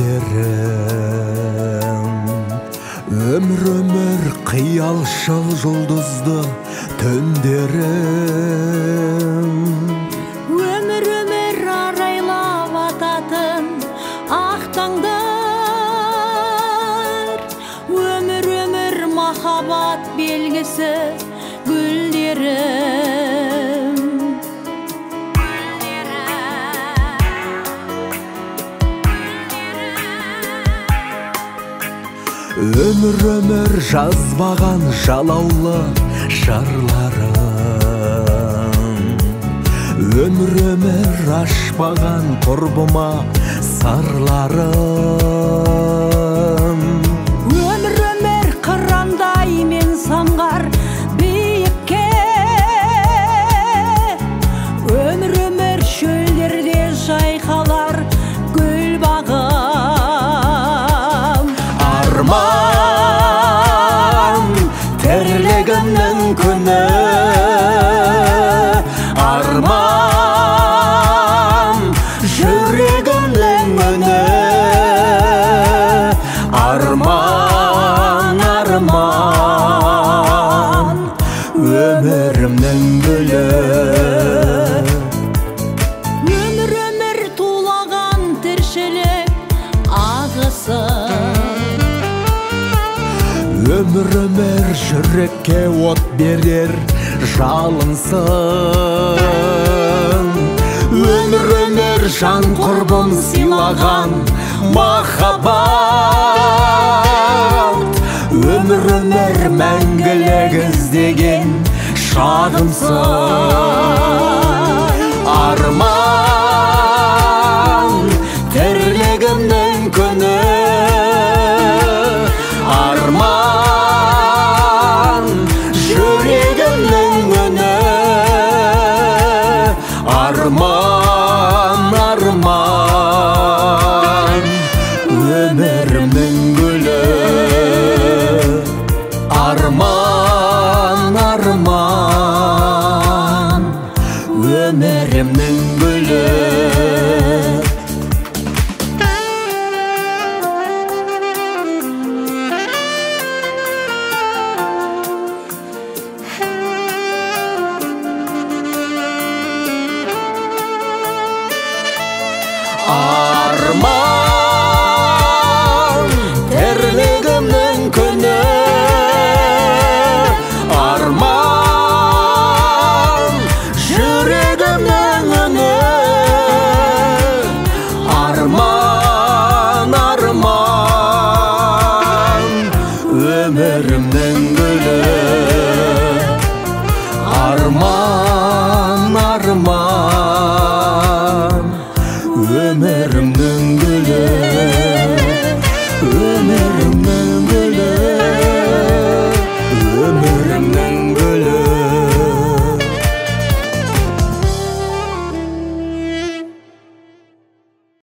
түндерім, өмір қиялшыл жұлдызды түндерім. Өмір арайлап ататын ақ таңдар, өмір махаббат белгісі гүлдерім. Өмір жазбаған жалаулы жарларым, өмір ашпаған құрбыма сарларым. Өмір қырандай мен самғар биікке, өмір шөлдерде жайқалар гүл бағым. Арман тірлігімнің күні, арман жүрегімнің үні, арман, арман өмірімнің гүлі. Өмір тулаған тіршілік ағысы, өмір жүрекке от берер жалынсын. Өмір жан құрбым сыйлаған махаббат, өмір мәңгілік іздеген шағымсын. Арман тірлігімнің күні, арман жүрегімнің үні, арман, арман өмірімнің гүлі. Арман, арман өмірімнің гүлі. Арман тірлігімнің күні, арман жүрегімнің үні, арман, арман өмірімнің гүлі. Арман, арман өмірімнің гүлі.